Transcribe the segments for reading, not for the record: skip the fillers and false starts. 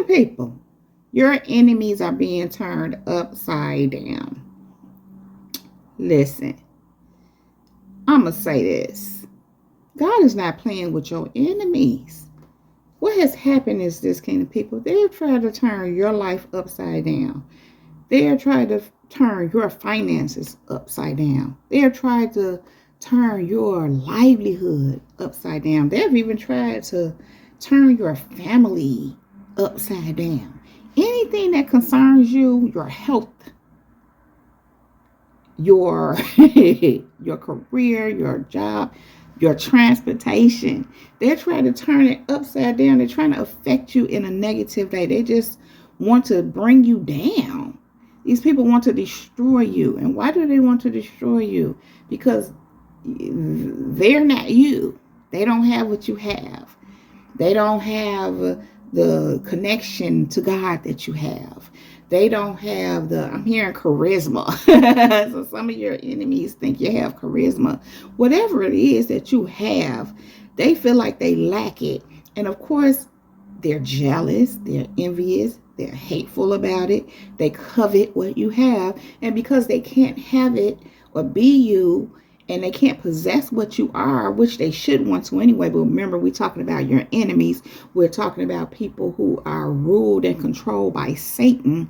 Kingdom people, your enemies are being turned upside down. Listen, I'm going to say this. God is not playing with your enemies. What has happened is this, Kingdom people, they're trying to turn your life upside down. They are trying to turn your finances upside down. They are trying to turn your livelihood upside down. They've even tried to turn your family upside down. Anything that concerns you, your health, your your career, your job, your transportation. They're trying to turn it upside down. They're trying to affect you in a negative way. They just want to bring you down. These people want to destroy you. And why do they want to destroy you? Because they're not you. They don't have what you have. They don't have the connection to God that you have. They don't have I'm hearing charisma. So some of your enemies think you have charisma. Whatever it is that you have, they feel like they lack it. And of course, they're jealous, they're envious, they're hateful about it. They covet what you have. And because they can't have it or be you, and they can't possess what you are, which they should want to anyway. But remember, we're talking about your enemies. We're talking about people who are ruled and controlled by Satan.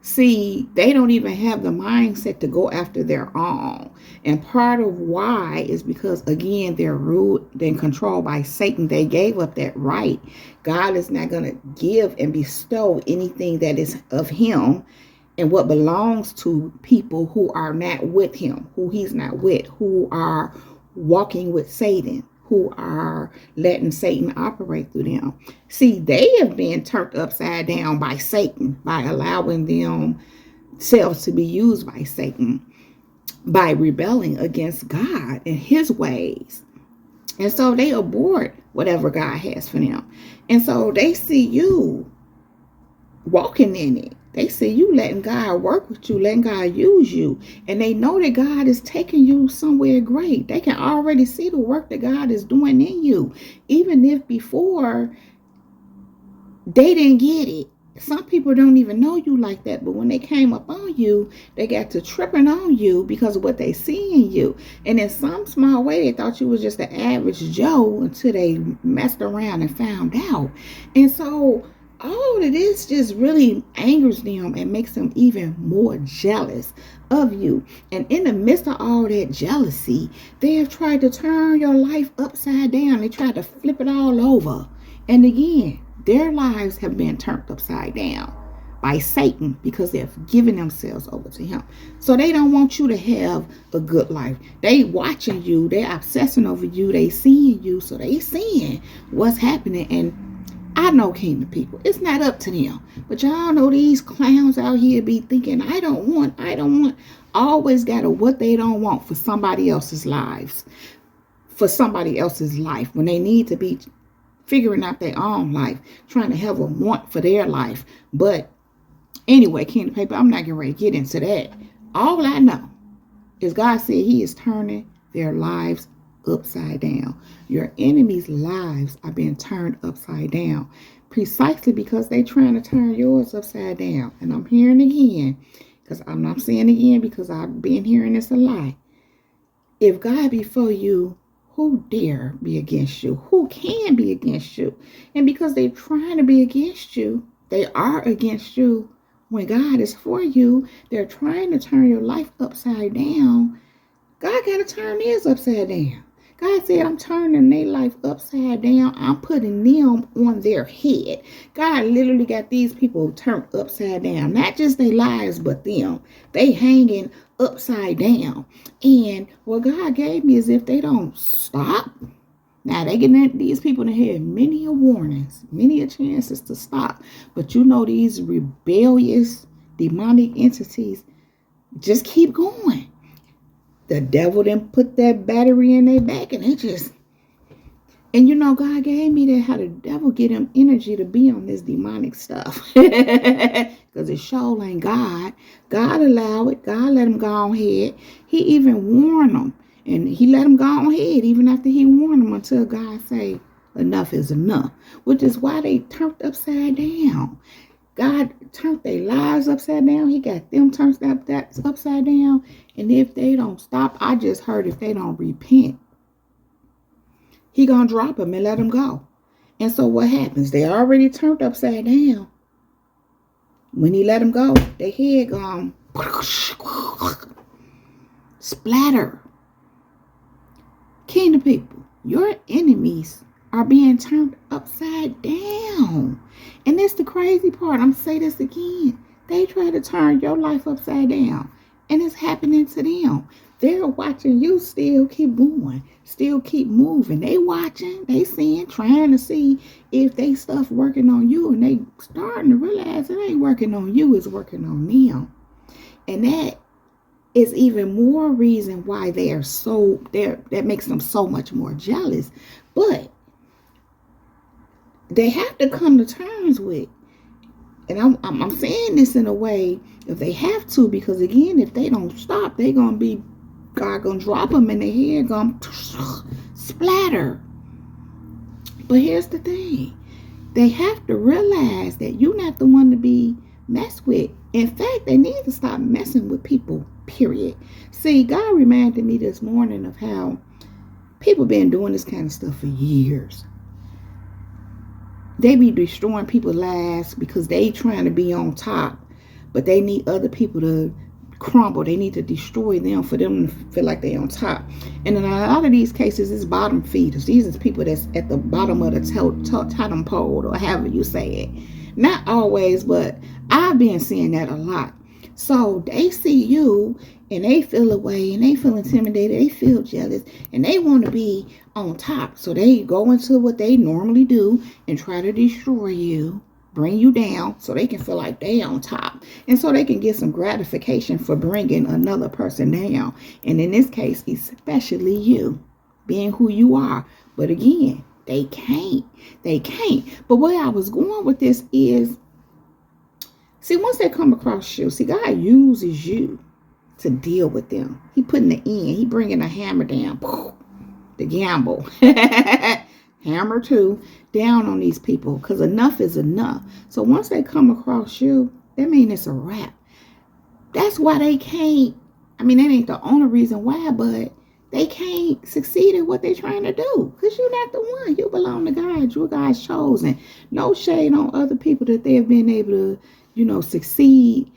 See, they don't even have the mindset to go after their own. And part of why is because, again, they're ruled and controlled by Satan. They gave up that right. God is not going to give and bestow anything that is of him and what belongs to people who are not with him, who he's not with, who are walking with Satan, who are letting Satan operate through them. See, they have been turned upside down by Satan, by allowing themselves to be used by Satan, by rebelling against God and his ways. And so they abort whatever God has for them. And so they see you walking in it. They see you letting God work with you, letting God use you. And they know that God is taking you somewhere great. They can already see the work that God is doing in you. Even if before they didn't get it. Some people don't even know you like that. But when they came up on you, they got to tripping on you because of what they see in you. And in some small way, they thought you was just an average Joe until they messed around and found out. And so all of this just really angers them and makes them even more jealous of you. And in the midst of all that jealousy, they have tried to turn your life upside down. They tried to flip it all over. And again, their lives have been turned upside down by Satan because they've given themselves over to him. So they don't want you to have a good life. They watching you. They're obsessing over you. They seeing you. So they seeing what's happening. And I know, Kingdom people, it's not up to them. But y'all know these clowns out here be thinking, I don't want. Always got a what they don't want for somebody else's lives. For somebody else's life. When they need to be figuring out their own life. Trying to have a want for their life. But anyway, Kingdom people, I'm not getting ready to get into that. All I know is God said he is turning their lives upside down. Your enemies' lives are being turned upside down precisely because they're trying to turn yours upside down. And I'm hearing again, because I'm not saying again because I've been hearing this a lot. If God be for you, who dare be against you? Who can be against you? And because they're trying to be against you, they are against you. When God is for you, they're trying to turn your life upside down. God got to turn theirs upside down. God said, I'm turning their life upside down. I'm putting them on their head. God literally got these people turned upside down. Not just their lives, but them. They hanging upside down. And what God gave me is if they don't stop, now they getting these people to have many a warnings, many a chances to stop. But you know these rebellious demonic entities just keep going. The devil then put that battery in their back and and you know, God gave me that how the devil get him energy to be on this demonic stuff. Because it sure ain't God. God allow it. God let him go on ahead. He even warned them. And he let him go on ahead even after he warned them until God say enough is enough, which is why they turned upside down. God turned their lives upside down. He got them turned upside down. And if they don't stop, I just heard if they don't repent, he gonna drop them and let them go. And so what happens? They already turned upside down. When he let them go, their head gone splatter. Kingdom people, your enemies are being turned upside down. And that's the crazy part. I'm going to say this again. They try to turn your life upside down. And it's happening to them. They're watching you still keep going. Still keep moving. They watching. They seeing. Trying to see if they stuff working on you. And they starting to realize it ain't working on you. It's working on them. And that is even more reason why that makes them so much more jealous. But they have to come to terms with, and I'm saying this in a way if they have to, because again, if they don't stop, they gonna be, God gonna drop them and their head gonna splatter. But here's the thing, they have to realize that you're not the one to be messed with. In fact, they need to stop messing with people, period. See, God reminded me this morning of how people been doing this kind of stuff for years. They be destroying people's lives because they trying to be on top, but they need other people to crumble. They need to destroy them for them to feel like they on top. And in a lot of these cases, it's bottom feeders. These are people that's at the bottom of the totem pole, or however you say it. Not always, but I've been seeing that a lot. So they see you and they feel away and they feel intimidated. They feel jealous and they want to be on top. So they go into what they normally do and try to destroy you, bring you down so they can feel like they on top. And so they can get some gratification for bringing another person down. And in this case, especially you, being who you are. But again, they can't. But where I was going with this is, see, once they come across you, see, God uses you to deal with them. He putting the end. He bringing a hammer down. The gamble. Hammer too. Down on these people. Because enough is enough. So once they come across you, that means it's a wrap. That's why they can't. I mean, that ain't the only reason why, but they can't succeed at what they're trying to do. Because you're not the one. You belong to God. You're God's chosen. No shade on other people that they have been able to, succeed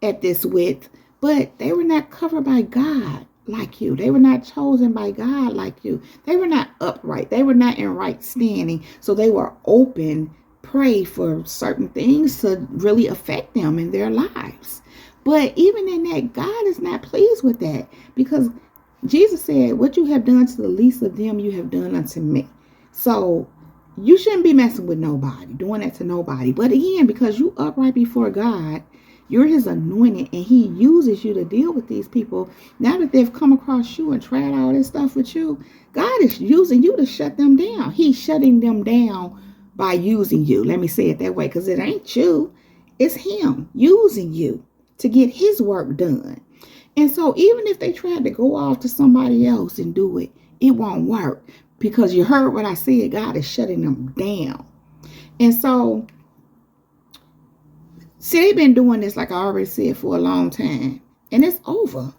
at this with. But they were not covered by God like you. They were not chosen by God like you. They were not upright. They were not in right standing. So they were open prey for certain things to really affect them in their lives. But even in that, God is not pleased with that, because Jesus said, what you have done to the least of them, you have done unto me. So you shouldn't be messing with nobody, doing that to nobody. But again, because you upright before God, you're his anointed, and he uses you to deal with these people. Now that they've come across you and tried all this stuff with you, God is using you to shut them down. He's shutting them down by using you. Let me say it that way, because it ain't you. It's him using you to get his work done. And so even if they tried to go off to somebody else and do it, it won't work, because you heard what I said. God is shutting them down. And so, see, they've been doing this, like I already said, for a long time. And it's over.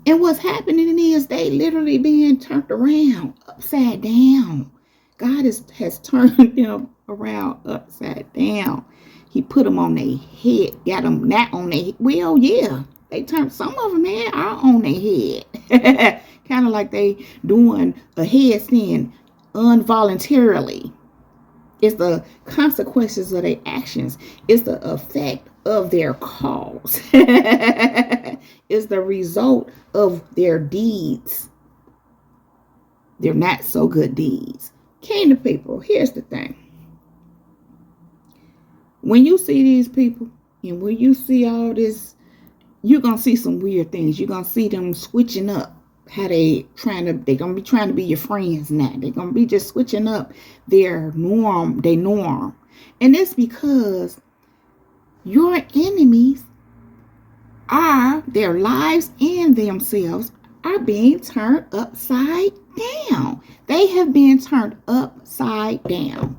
And what's happening is they literally being turned around, upside down. God has turned them around upside down. He put them on their head, got them not on their head. Well, yeah. They turned, some of them are on their head. Kind of like they doing a headstand involuntarily. It's the consequences of their actions. It's the effect of their cause. It's the result of their deeds. They're not so good deeds. Kingdom people, here's the thing. When you see these people, and when you see all this, you're going to see some weird things. You're going to see them switching up. How they're going to be trying to be your friends now. They're going to be just switching up their norm. And it's because your enemies their lives and themselves are being turned upside down. They have been turned upside down.